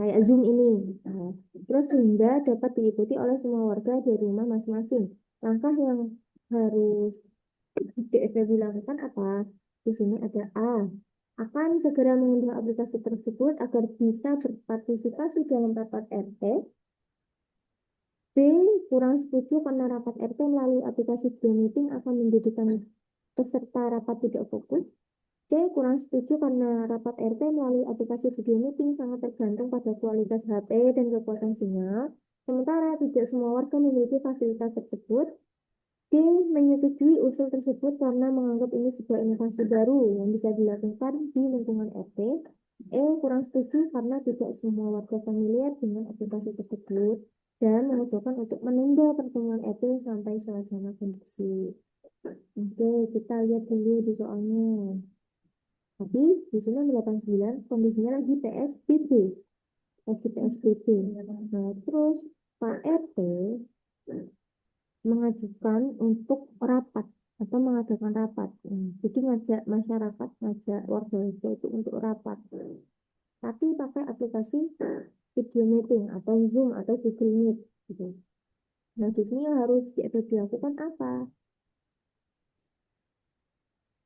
kayak Zoom ini. Nah, terus sehingga dapat diikuti oleh semua warga dari rumah masing-masing. Langkah yang harus DFW lakukan apa? Di sini ada A. Akan segera mengunduh aplikasi tersebut agar bisa berpartisipasi dalam rapat RT. B. Kurang setuju karena rapat RT melalui aplikasi video meeting akan menjadikan peserta rapat tidak fokus. C. Kurang setuju karena rapat RT melalui aplikasi video meeting sangat tergantung pada kualitas HP dan kekuatan sinyal. Sementara tidak semua warga memiliki fasilitas tersebut. D. Menyetujui usul tersebut karena menganggap ini sebuah inovasi baru yang bisa dilakukan di lingkungan RT. E. Kurang setuju karena tidak semua warga familiar dengan aplikasi tersebut dan mengusulkan untuk menunda pertemuan RT sampai suasana kondusif. Oke, kita lihat dulu di soalnya. Tapi di sini 89 kondisinya lagi PSBB. Lagi PSBB. Nah, terus Pak RT mengajukan untuk rapat atau mengadakan rapat. Jadi ngajak masyarakat, ngajak warga itu untuk rapat. Tapi pakai aplikasi video meeting atau Zoom atau Google Meet gitu. Nah, di sini yang harus dilakukan apa?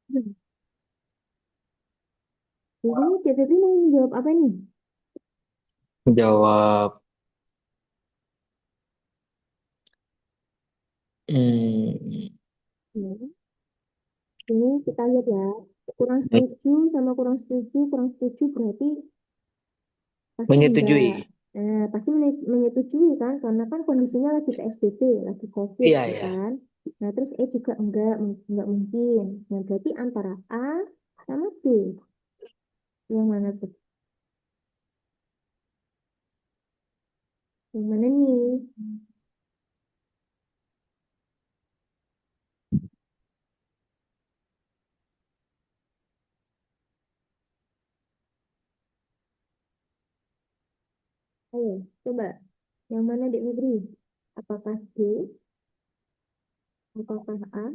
Jadi DPP mau jawab apa nih? Jawab. Hmm, Ya, ini kita lihat ya. Kurang setuju sama kurang setuju berarti pasti enggak. menyetujui. Pasti menyetujui kan, karena kan kondisinya lagi PSBB, lagi COVID, Iya, ya iya. kan. Nah, terus juga enggak mungkin. Nah, berarti antara A sama B. Yang mana tuh? Yang mana nih? Ayo, coba. Yang mana Dek Febri? Apakah B? Apakah A?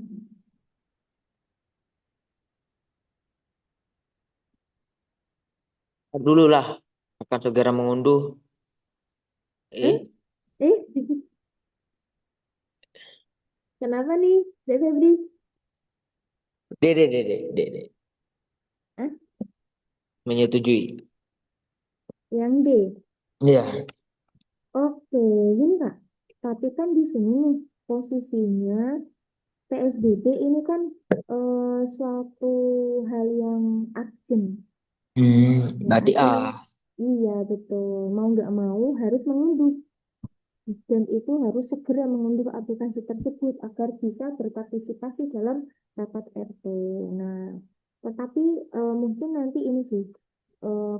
Dulu lah. Akan segera mengunduh. Eh? Eh, Eh? Kenapa nih, Dek Febri? D. Hah? Menyetujui. Yang D. Iya. Oke, gini Kak. Tapi kan di sini nih, posisinya PSBB ini kan suatu hal yang urgent. Ya, Berarti A. urgent. Iya, betul. Mau nggak mau harus mengunduh. Dan itu harus segera mengunduh aplikasi tersebut agar bisa berpartisipasi dalam rapat RT. Nah, tetapi mungkin nanti ini sih,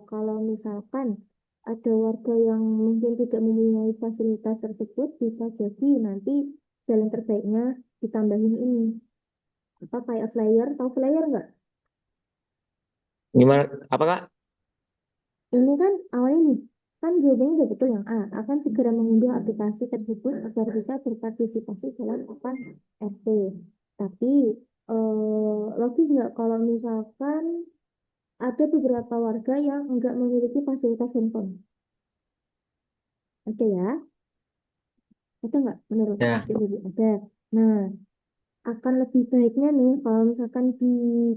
kalau misalkan ada warga yang mungkin tidak mempunyai fasilitas tersebut, bisa jadi nanti jalan terbaiknya ditambahin ini. apa kayak flyer, tahu flyer nggak? Gimana? Apa Kak? Ini kan awalnya nih, kan jawabannya udah betul yang A, akan segera mengunduh aplikasi tersebut agar bisa berpartisipasi dalam apa RT. Tapi logis nggak kalau misalkan ada beberapa warga yang nggak memiliki fasilitas handphone? Oke ya, ada nggak menurut Ya. Ibu? Ada. Nah, akan lebih baiknya nih kalau misalkan di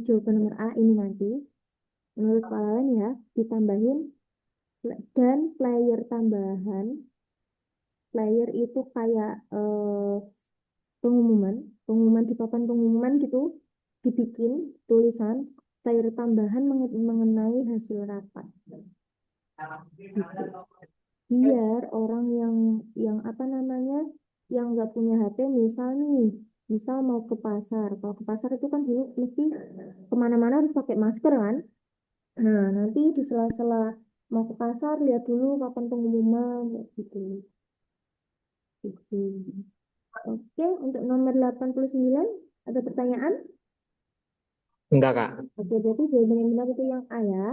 jawaban nomor A ini nanti, menurut Pak Lalen ya, ditambahin dan player tambahan. Player itu kayak pengumuman, pengumuman di papan pengumuman gitu, dibikin tulisan player tambahan mengenai hasil rapat. Gitu. Biar orang yang apa namanya, yang nggak punya HP, misal nih, misal mau ke pasar. Kalau ke pasar itu kan dulu mesti kemana-mana harus pakai masker kan. Nah, nanti di sela-sela mau ke pasar lihat dulu papan pengumuman kayak gitu. Gitu. Oke, untuk nomor 89 ada pertanyaan? Enggak Kak. Oke, berarti jawaban yang benar itu yang A ya.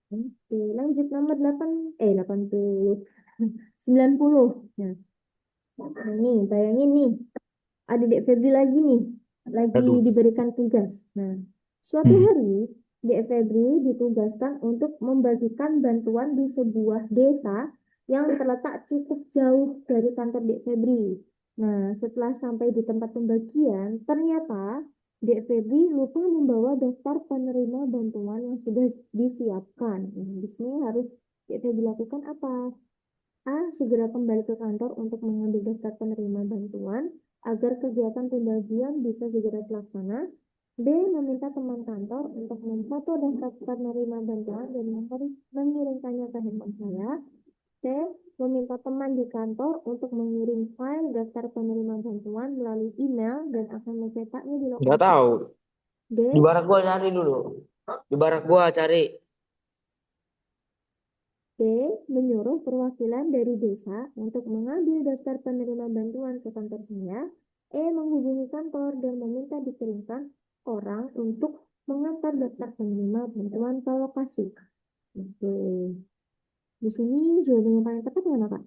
Oke, lanjut nomor 8, 80, 90. Nah, nih, bayangin nih, ada Dek Febri lagi nih, lagi Aduh. diberikan tugas. Nah, suatu Hmm. hari, Dek Febri ditugaskan untuk membagikan bantuan di sebuah desa yang terletak cukup jauh dari kantor Dek Febri. Nah, setelah sampai di tempat pembagian, ternyata Dek Febri lupa membawa daftar penerima bantuan yang sudah disiapkan. Nah, di sini harus Dek Febri lakukan apa? A. Segera kembali ke kantor untuk mengambil daftar penerima bantuan agar kegiatan pembagian bisa segera dilaksana. B. Meminta teman kantor untuk memfoto daftar penerima bantuan dan mengirimkannya ke handphone saya. C. Meminta teman di kantor untuk mengirim file daftar penerima bantuan melalui email dan akan mencetaknya di Enggak lokasi. tahu. D. Di barak gua cari dulu. Di barak gua cari. D. Menyuruh perwakilan dari desa untuk mengambil daftar penerima bantuan ke kantor saya. E. Menghubungi kantor dan meminta dikirimkan orang untuk mengantar daftar penerima bantuan ke lokasi. Oke. Di sini jawaban yang paling tepat mana, Kak?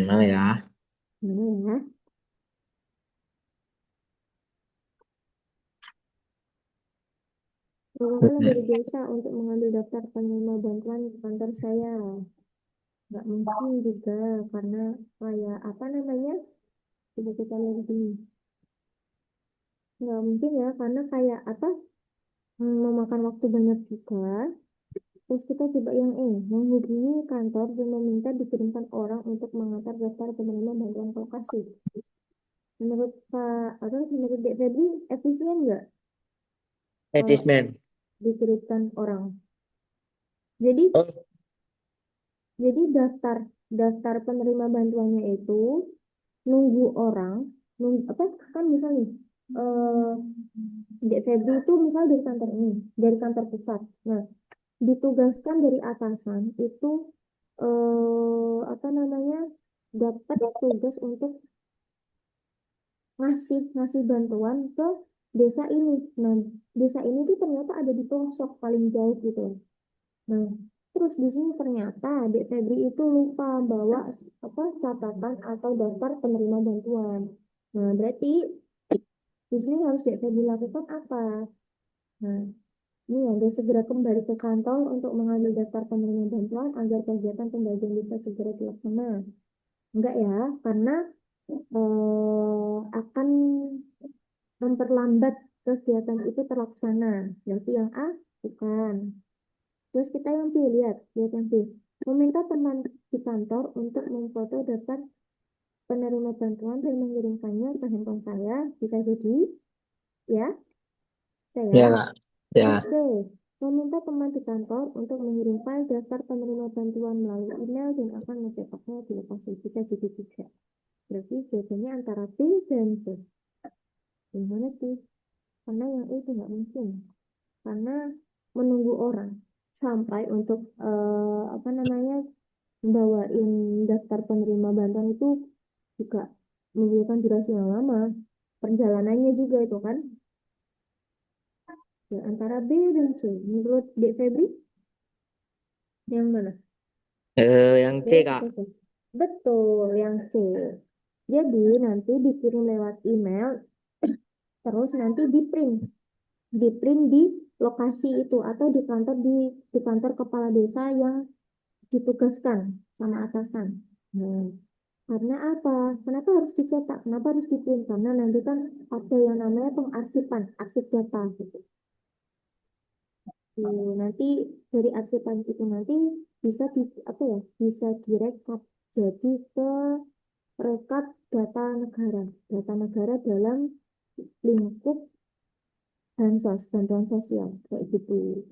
Mana ya? Mana ya? Perwakilan dari desa untuk mengambil daftar penerima bantuan ke kantor saya. Nggak mungkin juga karena kayak apa namanya? Coba kita lihat dulu. Nggak mungkin ya karena kayak apa? Memakan waktu banyak juga. Terus kita coba yang E, menghubungi kantor dan meminta dikirimkan orang untuk mengantar daftar penerima bantuan ke lokasi. Menurut Pak, atau menurut Dek Febri, efisien nggak kalau Etismen. dikirimkan orang? Jadi, Oh, daftar daftar penerima bantuannya itu nunggu orang, nunggu apa kan misalnya Dek Febri itu misal dari kantor ini, dari kantor pusat. Nah, ditugaskan dari atasan itu apa namanya dapat tugas untuk ngasih ngasih bantuan ke desa ini. Nah, desa ini tuh ternyata ada di pelosok paling jauh gitu. Nah, terus di sini ternyata Dek Febri itu lupa bawa apa catatan atau daftar penerima bantuan. Nah, berarti di sini harus Dek Febri lakukan apa? Nah, ini ada segera kembali ke kantor untuk mengambil daftar penerima bantuan agar kegiatan pembagian bisa segera dilaksana. Enggak ya, karena akan memperlambat kegiatan itu terlaksana. Berarti yang A bukan. Terus kita yang B, lihat yang B. Meminta teman di kantor untuk memfoto daftar penerima bantuan dan mengirimkannya ke handphone saya. Bisa jadi, ya, ya saya. Kak. Terus Ya. C, meminta teman di kantor untuk mengirim file daftar penerima bantuan melalui email dan akan mencetaknya di lokasi. Bisa jadi tiga. Berarti jawabannya antara B dan C. Gimana tuh? Karena yang itu nggak mungkin. Karena menunggu orang sampai untuk apa namanya bawain daftar penerima bantuan itu juga membutuhkan durasi yang lama. perjalanannya juga itu kan. Ya, antara B dan C. Menurut Dek Febri, yang mana? Yang B C, Kak. atau C? Betul, yang C. Jadi nanti dikirim lewat email, terus nanti di print di lokasi itu atau di kantor kepala desa yang ditugaskan sama atasan. Nah, karena apa? Kenapa harus dicetak? Kenapa harus di-print? Karena nanti kan ada yang namanya pengarsipan, arsip data gitu. Nanti dari arsipan itu nanti bisa apa ya? Bisa direkap jadi ke rekap data negara dalam lingkup bantuan sosial kayak gitu.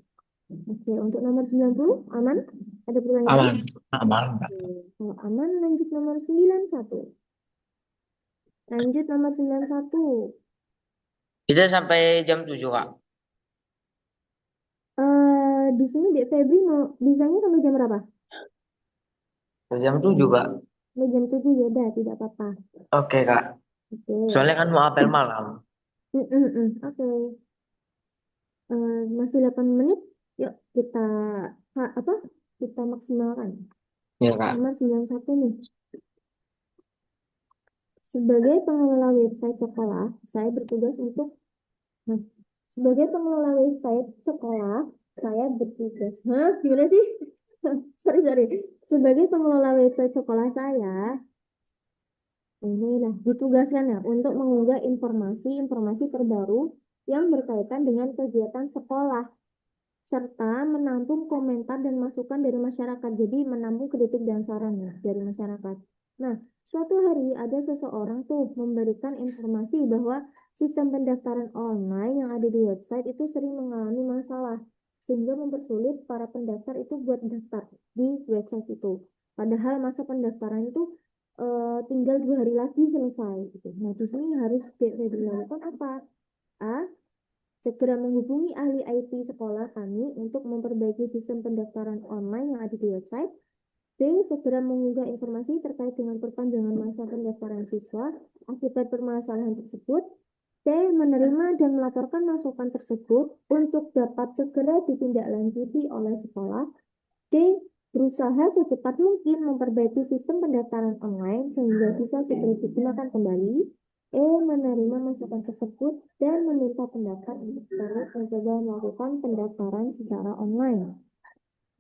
Oke, untuk nomor 90 aman? Ada pertanyaan? Aman. Aman, Kak. Oke, kalau aman lanjut nomor 91. Lanjut nomor 91. Kita sampai jam 7, Kak. Di sini Dek Febri mau bisanya sampai jam berapa? Jam 7, Kak. Sampai jam 7 ya udah, tidak apa-apa. Oke, Kak. Oke. Soalnya kan mau apel malam. Oke. Masih 8 menit. Yuk kita apa? Kita maksimalkan. Ya, Kak. Nomor 91 nih. Sebagai pengelola website sekolah, saya bertugas untuk nah, sebagai pengelola website sekolah, saya bertugas. Hah? Gimana sih? Sorry, sorry. Sebagai pengelola website sekolah saya, ini nah ditugaskan ya untuk mengunggah informasi-informasi terbaru yang berkaitan dengan kegiatan sekolah serta menampung komentar dan masukan dari masyarakat. Jadi menampung kritik dan saran ya dari masyarakat. Nah, suatu hari ada seseorang tuh memberikan informasi bahwa sistem pendaftaran online yang ada di website itu sering mengalami masalah sehingga mempersulit para pendaftar itu buat daftar di website itu. Padahal masa pendaftaran itu tinggal 2 hari lagi selesai gitu. Nah, di sini harus dilakukan apa? A. Segera menghubungi ahli IT sekolah kami untuk memperbaiki sistem pendaftaran online yang ada di website. B. Segera mengunggah informasi terkait dengan perpanjangan masa pendaftaran siswa akibat permasalahan tersebut. C. Menerima dan melaporkan masukan tersebut untuk dapat segera ditindaklanjuti oleh sekolah. D. Berusaha secepat mungkin memperbaiki sistem pendaftaran online sehingga bisa segera digunakan kembali. E. Menerima masukan tersebut dan meminta pendaftar untuk terus mencoba melakukan pendaftaran secara online.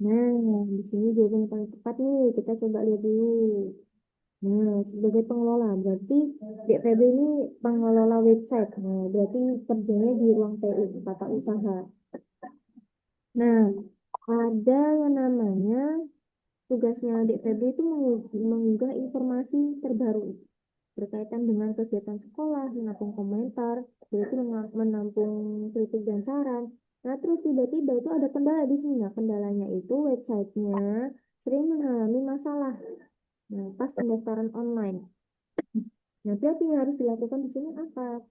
Nah, di sini jawaban yang paling tepat nih. Kita coba lihat dulu. Nah, sebagai pengelola, berarti DPB ini pengelola website. Nah, berarti kerjanya di ruang TU, tata usaha. Nah, ada yang namanya tugasnya DPB itu mengunggah informasi terbaru berkaitan dengan kegiatan sekolah, menampung komentar, yaitu menampung kritik dan saran. Nah, terus tiba-tiba itu ada kendala di sini. Nah, kendalanya itu websitenya sering mengalami masalah. Nah, pas pendaftaran online. Nah, berarti yang harus dilakukan di sini apa?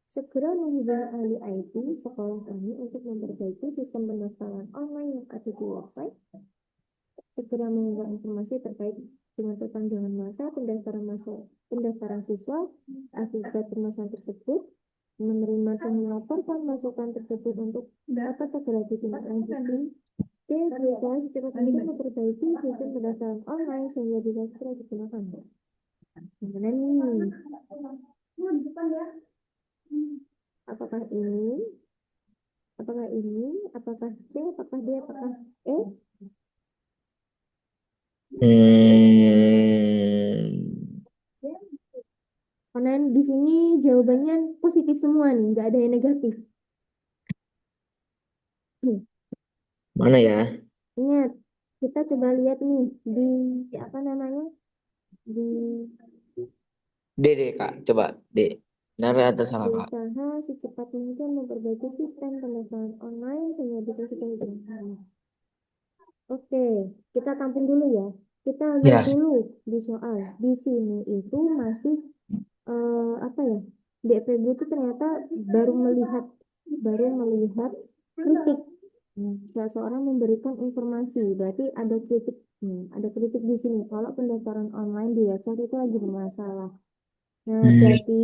Segera menghubungi ahli IT sekolah kami untuk memperbaiki sistem pendaftaran online yang ada di website, segera mengunggah informasi terkait dengan perpanjangan masa pendaftaran siswa akibat permasalahan tersebut, menerima dan melaporkan masukan tersebut untuk dapat segera ditindaklanjuti. D. Berusaha secepat mungkin memperbaiki sistem pendaftaran online sehingga bisa segera digunakan. Gimana nih? Apakah ini? Apakah ini? Apakah C? Apakah D? Apakah E? Hmm, Karena di sini jawabannya positif semua nih, nggak ada yang negatif. mana ya? Ingat, kita coba lihat nih di apa namanya di D, D, Kak. Coba, D. Benar atau salah, Kak? berusaha secepat mungkin memperbaiki sistem pendaftaran online sehingga bisa segera digunakan. Oke, kita tampung dulu ya. Kita lihat Ya. dulu di soal. Di sini itu masih apa ya? DFB itu ternyata baru melihat baru melihat kritik. Seseorang memberikan informasi, berarti ada kritik. Ada kritik di sini. Kalau pendaftaran online di website itu lagi bermasalah. Nah, Hmm. berarti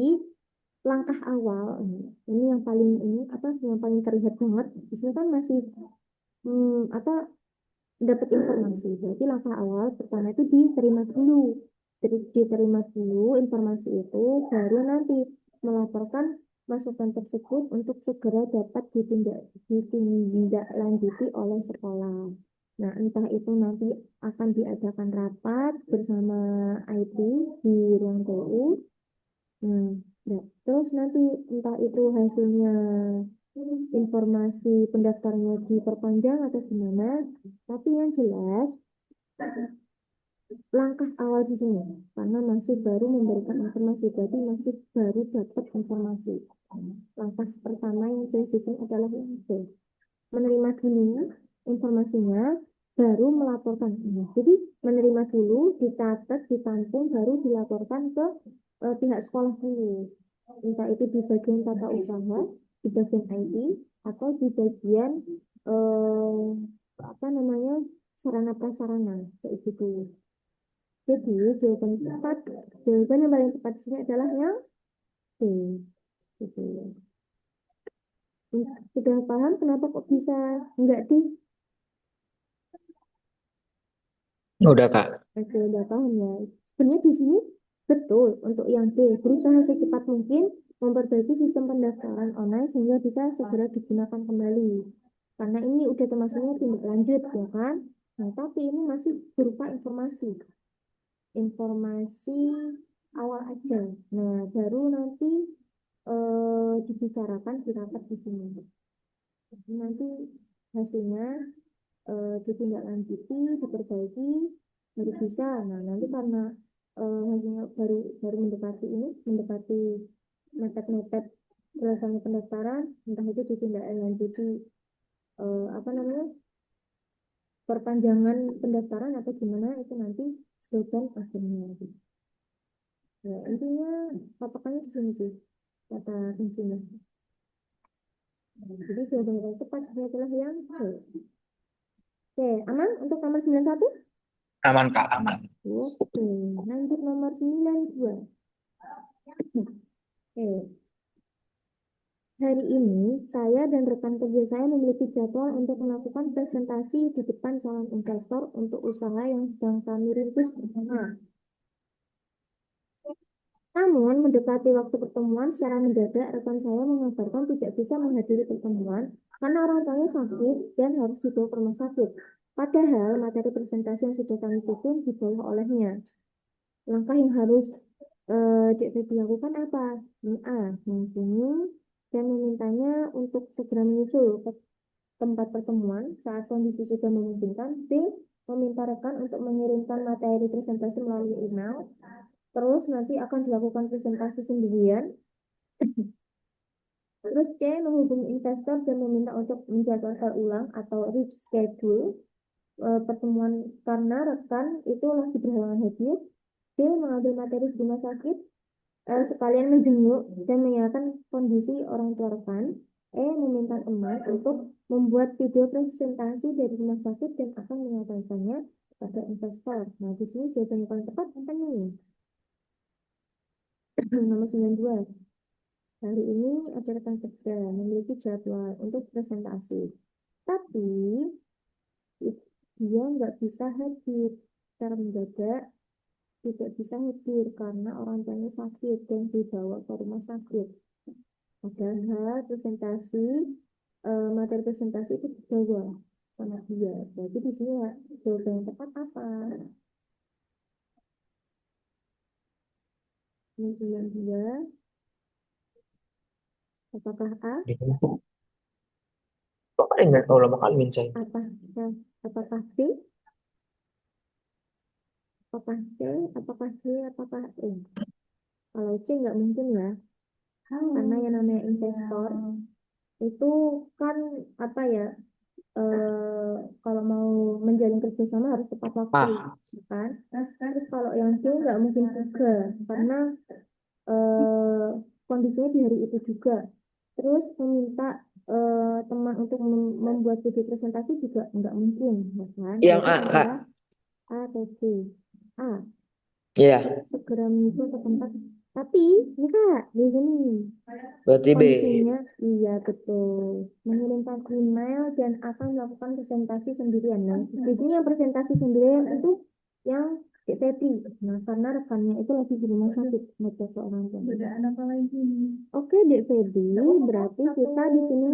langkah awal ini yang paling ini apa yang paling terlihat banget di sini kan masih apa dapat informasi. Berarti langkah awal pertama itu diterima dulu. Diterima dulu informasi itu, baru nanti melaporkan masukan tersebut untuk segera dapat ditindaklanjuti oleh sekolah. Nah, entah itu nanti akan diadakan rapat bersama IT di ruang TU. Nah, terus nanti entah itu hasilnya informasi pendaftarannya diperpanjang atau gimana, tapi yang jelas langkah awal di sini karena masih baru memberikan informasi, berarti masih baru dapat informasi. Langkah pertama yang jelas di sini adalah yang itu, menerima dulu informasinya, baru melaporkan. Nah, jadi menerima dulu, dicatat, ditampung, baru dilaporkan ke pihak sekolah dulu. Entah itu di bagian tata usaha, di bagian IT, atau di bagian eh, apa namanya sarana prasarana kayak gitu. Jadi jawaban yang paling tepat di sini adalah yang D. Gitu. Sudah paham kenapa kok bisa enggak D? Udah Kak. Oke, udah paham ya. Sebenarnya di sini betul untuk yang D, berusaha secepat mungkin memperbaiki sistem pendaftaran online sehingga bisa segera digunakan kembali. Karena ini udah termasuknya tindak lanjut ya kan? Nah, tapi ini masih berupa informasi. Informasi awal aja. Nah, baru nanti dibicarakan di rapat di sini. Jadi nanti hasilnya ditindaklanjuti, diperbaiki, baru bisa. Nah, nanti karena hasilnya baru baru mendekati ini, mendekati mepet-mepet selesainya pendaftaran, entah itu ditindaklanjuti apa namanya perpanjangan pendaftaran atau gimana itu nanti jawaban akhirnya. Ya, intinya patokannya di sini sih kata kuncinya. Jadi jawaban yang tepat adalah yang C. Oke, aman untuk nomor 91? Aman Kak, aman. Oke, lanjut nomor 92. Oke, hari ini saya dan rekan kerja saya memiliki jadwal untuk melakukan presentasi di depan calon investor untuk usaha yang sedang kami rintis bersama. Namun, mendekati waktu pertemuan secara mendadak, rekan saya mengabarkan tidak bisa menghadiri pertemuan karena orang tuanya sakit dan harus dibawa ke rumah sakit. Padahal materi presentasi yang sudah kami susun dibawa olehnya. Langkah yang harus dilakukan apa? A. Menghubungi dan memintanya untuk segera menyusul ke tempat pertemuan saat kondisi sudah memungkinkan. B. Meminta rekan untuk mengirimkan materi presentasi melalui email. Terus nanti akan dilakukan presentasi sendirian. Terus C. Menghubungi investor dan meminta untuk menjadwalkan ulang atau reschedule pertemuan karena rekan itu lagi berhalangan hadir. D. Mengambil materi di rumah sakit sekalian menjenguk dan menanyakan kondisi orang tua rekan. E. Meminta teman untuk membuat video presentasi dari rumah sakit dan akan menyampaikannya pada investor. Nah, di sini jawaban yang paling tepat apa nih? Nomor 92. Hari ini ada rekan kerja memiliki jadwal untuk presentasi. Tapi dia nggak bisa hadir secara mendadak, tidak bisa hadir karena orang tuanya sakit dan dibawa ke rumah sakit. Padahal materi presentasi itu dibawa sama dia. Berarti di sini ya, jawaban yang tepat apa? Ini 92. Apakah A? Bapak ingat kalau bakal minceng. Apakah apakah B? Apakah C? Apakah D? Apakah E? Kalau C nggak mungkin ya, karena yang namanya investor itu kan apa ya? Kalau mau menjalin kerjasama harus tepat waktu, Ah, kan? Terus kalau yang D nggak mungkin juga, karena eh, kondisinya di hari itu juga. Terus meminta teman untuk membuat video presentasi juga nggak mungkin, ya kan? yang Jadi A Kak. antara A atau B. A. Iya. Segera menyusul ke tempat. Tapi enggak di sini Berarti B. kondisinya iya betul mengirimkan email dan akan melakukan presentasi sendirian. Nah, di sini yang presentasi sendirian itu yang Dek Febri. Nah, karena rekannya itu lagi di rumah sakit ngecek ke orang tua. Godaan apa lagi? Oke, Dek Febri, berarti kita di sini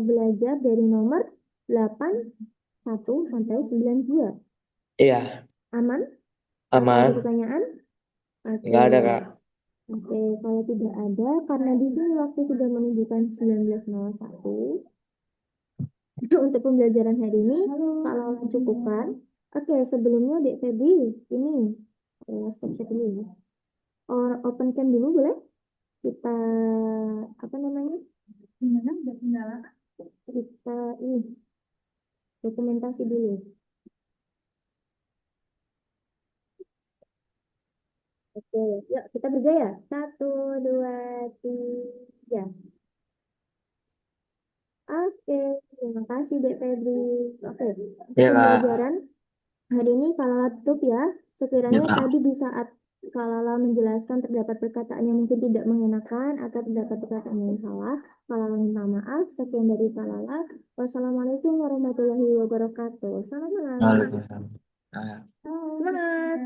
belajar dari nomor 81 sampai 92. Iya, Aman? Atau ada aman. pertanyaan? Oke. Nggak ada, Kak. Oke, kalau tidak ada, karena di sini waktu sudah menunjukkan 19.01 untuk pembelajaran hari ini, kalau cukupkan. Oke, sebelumnya Dek Febri, ini stop share dulu ya. Open cam dulu boleh? Kita, apa namanya? Gimana? Ada kendala? Kita ini dokumentasi dulu. Oke, yuk kita bergaya. 1, 2, 3. Oke, terima kasih Dek Febri. Oke, untuk Iya, Kak. pembelajaran hari ini Kalala tutup ya. Iya, Sekiranya Kak. tadi di saat Kalala menjelaskan terdapat perkataan yang mungkin tidak mengenakan atau terdapat perkataan yang salah, Kalala minta maaf. Sekian dari Kalala. Wassalamualaikum warahmatullahi wabarakatuh. Selamat malam. Waalaikumsalam. Nah. Semangat.